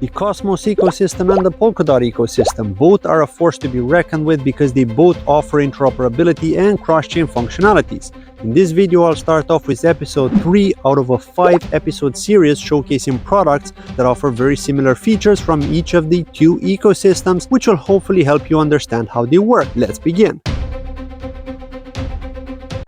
The Cosmos ecosystem and the Polkadot ecosystem. Both are a force to be reckoned with because they both offer interoperability and cross-chain functionalities. In this video, I'll start off with episode 3 out of a 5-episode series showcasing products that offer very similar features from each of the two ecosystems, which will hopefully help you understand how they work. Let's begin.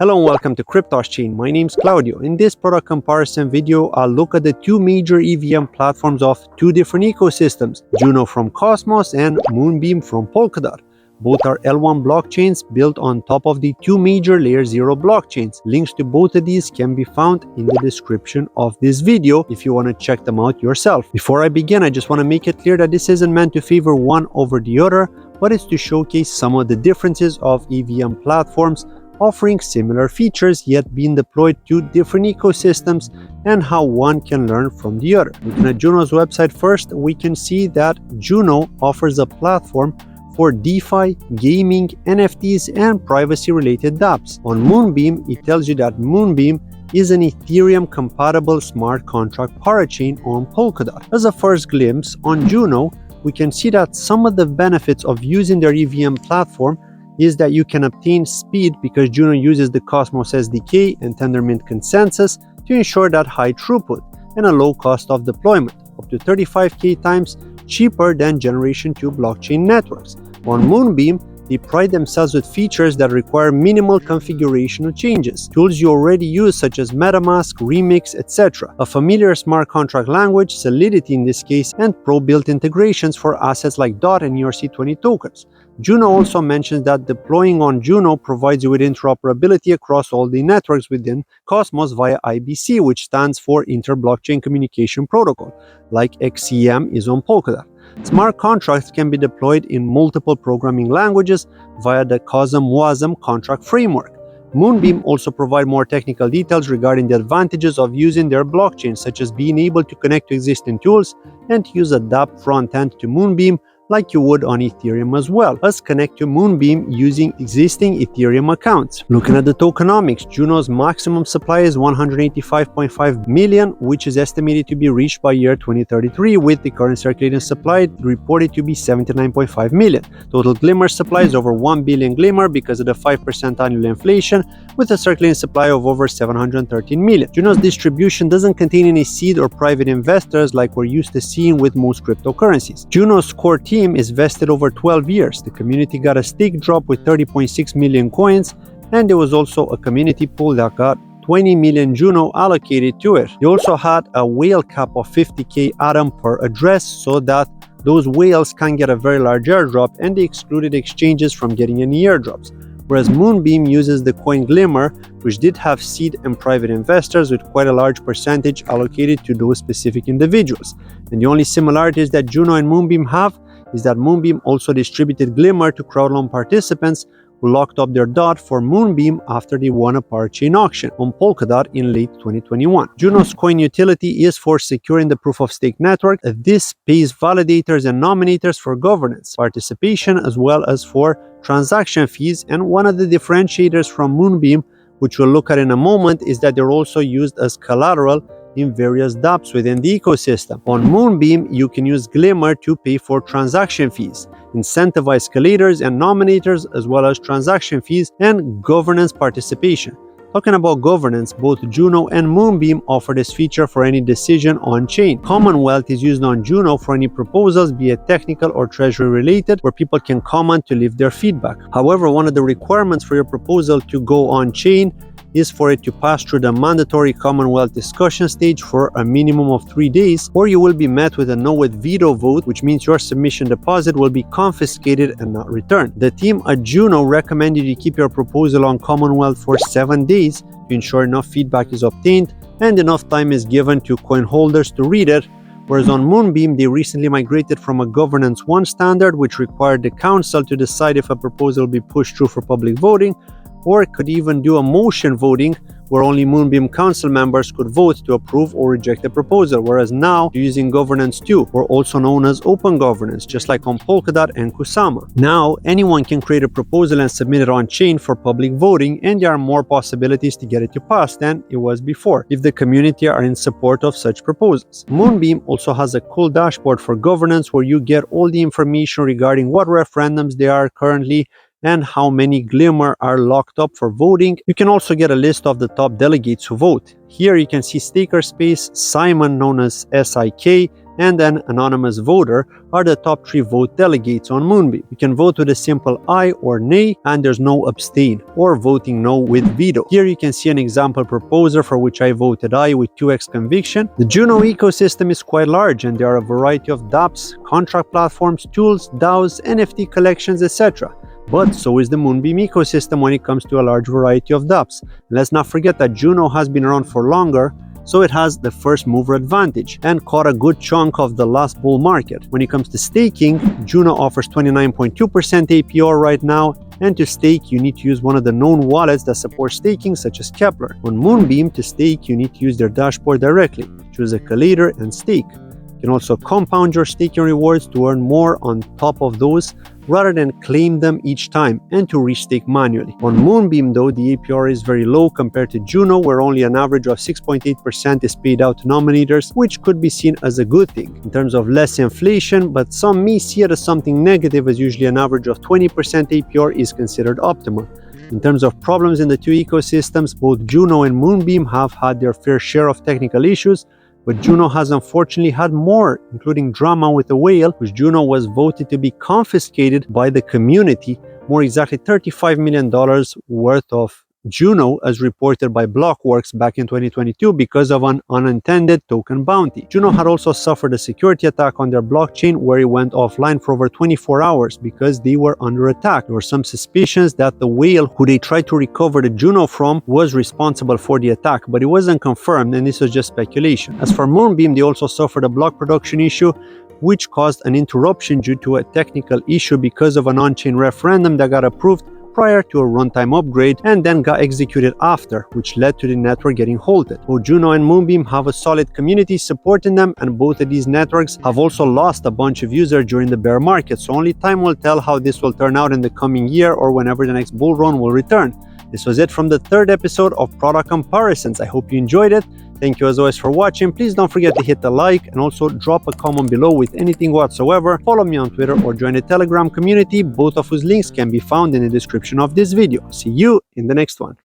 Hello and welcome to KryptosChain. My name's Claudio. In this product comparison video, I'll look at the two major EVM platforms of two different ecosystems, Juno from Cosmos and Moonbeam from Polkadot. Both are L1 blockchains built on top of the two major Layer 0 blockchains. Links to both of these can be found in the description of this video if you want to check them out yourself. Before I begin, I just want to make it clear that this isn't meant to favor one over the other, but it's to showcase some of the differences of EVM platforms offering similar features yet being deployed to different ecosystems and how one can learn from the other. Looking at Juno's website first, we can see that Juno offers a platform for DeFi, gaming, NFTs, and privacy-related dApps. On Moonbeam, it tells you that Moonbeam is an Ethereum-compatible smart contract parachain on Polkadot. As a first glimpse, on Juno, we can see that some of the benefits of using their EVM platform is that you can obtain speed because Juno uses the Cosmos SDK and Tendermint consensus to ensure that high throughput and a low cost of deployment, up to 35k times cheaper than Generation 2 blockchain networks. On Moonbeam, they pride themselves with features that require minimal configurational changes, tools you already use such as MetaMask, Remix, etc., a familiar smart contract language, Solidity in this case, and pro-built integrations for assets like DOT and ERC20 tokens. Juno also mentions that deploying on Juno provides you with interoperability across all the networks within Cosmos via IBC, which stands for Inter-Blockchain Communication Protocol, like XCM is on Polkadot. Smart contracts can be deployed in multiple programming languages via the COSM-WASM contract framework. Moonbeam also provide more technical details regarding the advantages of using their blockchain, such as being able to connect to existing tools and to use a dApp front-end to Moonbeam like you would on Ethereum as well as connect to Moonbeam using existing Ethereum accounts. Looking at the tokenomics, Juno's maximum supply is 185.5 million, which is estimated to be reached by year 2033, with the current circulating supply reported to be 79.5 million. Total Glimmer supply is over 1 billion Glimmer because of the 5% annual inflation, with a circulating supply of over 713 million. Juno's distribution doesn't contain any seed or private investors like we're used to seeing with most cryptocurrencies. Juno's core team is vested over 12 years. The community got a stake drop with 30.6 million coins, and there was also a community pool that got 20 million Juno allocated to it. They also had a whale cap of 50k atom per address so that those whales can get a very large airdrop, and they excluded exchanges from getting any airdrops. Whereas Moonbeam uses the coin Glimmer, which did have seed and private investors with quite a large percentage allocated to those specific individuals. And the only similarities that Juno and Moonbeam have is that Moonbeam also distributed Glimmer to crowdloan participants who locked up their DOT for Moonbeam after they won a parachain auction on Polkadot in late 2021. Juno's coin utility is for securing the proof-of-stake network. This pays validators and nominators for governance, participation, as well as for transaction fees, and one of the differentiators from Moonbeam, which we'll look at in a moment, is that they're also used as collateral in various dApps within the ecosystem. On Moonbeam, you can use Glimmer to pay for transaction fees, incentivize escalators and nominators, as well as transaction fees and governance participation. Talking about governance, both Juno and Moonbeam offer this feature for any decision on-chain. Commonwealth is used on Juno for any proposals, be it technical or treasury related, where people can comment to leave their feedback. However, one of the requirements for your proposal to go on-chain is for it to pass through the mandatory Commonwealth discussion stage for a minimum of 3 days, or you will be met with a no with veto vote, which means your submission deposit will be confiscated and not returned. The team at Juno recommended you keep your proposal on Commonwealth for 7 days to ensure enough feedback is obtained and enough time is given to coin holders to read it, whereas on Moonbeam, they recently migrated from a Governance 1 standard, which required the council to decide if a proposal will be pushed through for public voting, or it could even do a motion voting, where only Moonbeam council members could vote to approve or reject a proposal, whereas now you're using governance 2, or also known as open governance, just like on Polkadot and Kusama. Now anyone can create a proposal and submit it on chain for public voting, and there are more possibilities to get it to pass than it was before if the community are in support of such proposals. Moonbeam also has a cool dashboard for governance where you get all the information regarding what referendums there are currently and how many Glimmer are locked up for voting. You can also get a list of the top delegates who vote. Here you can see Stakerspace, Simon known as SIK, and an anonymous voter are the top 3 vote delegates on Moonbeam. You can vote with a simple aye or nay, and there's no abstain or voting no with veto. Here you can see an example proposer for which I voted aye with 2x conviction. The Juno ecosystem is quite large, and there are a variety of dApps, contract platforms, tools, DAOs, NFT collections, etc. But so is the Moonbeam ecosystem when it comes to a large variety of dApps. Let's not forget that Juno has been around for longer, so it has the first mover advantage and caught a good chunk of the last bull market. When it comes to staking, Juno offers 29.2% APR right now, and to stake you need to use one of the known wallets that support staking, such as Kepler. On Moonbeam, to stake you need to use their dashboard directly, choose a collator and stake. You can also compound your staking rewards to earn more on top of those rather than claim them each time and to restake manually. On Moonbeam though, the APR is very low compared to Juno, where only an average of 6.8% is paid out to nominators, which could be seen as a good thing in terms of less inflation, but some may see it as something negative, as usually an average of 20% APR is considered optimal. In terms of problems in the two ecosystems, both Juno and Moonbeam have had their fair share of technical issues, but Juno has unfortunately had more, including drama with a whale, which Juno was voted to be confiscated by the community, more exactly $35 million worth of Juno, as reported by Blockworks back in 2022 because of an unintended token bounty. Juno had also suffered a security attack on their blockchain where it went offline for over 24 hours because they were under attack. There were some suspicions that the whale who they tried to recover the Juno from was responsible for the attack, but it wasn't confirmed and this was just speculation. As for Moonbeam, they also suffered a block production issue which caused an interruption due to a technical issue because of an on-chain referendum that got approved prior to a runtime upgrade and then got executed after, which led to the network getting halted. Both Juno and Moonbeam have a solid community supporting them, and both of these networks have also lost a bunch of users during the bear market, so only time will tell how this will turn out in the coming year or whenever the next bull run will return. This was it from the 3rd episode of Product Comparisons. I hope you enjoyed it. Thank you as always for watching. Please don't forget to hit the like and also drop a comment below with anything whatsoever. Follow me on Twitter or join the Telegram community, both of whose links can be found in the description of this video. See you in the next one.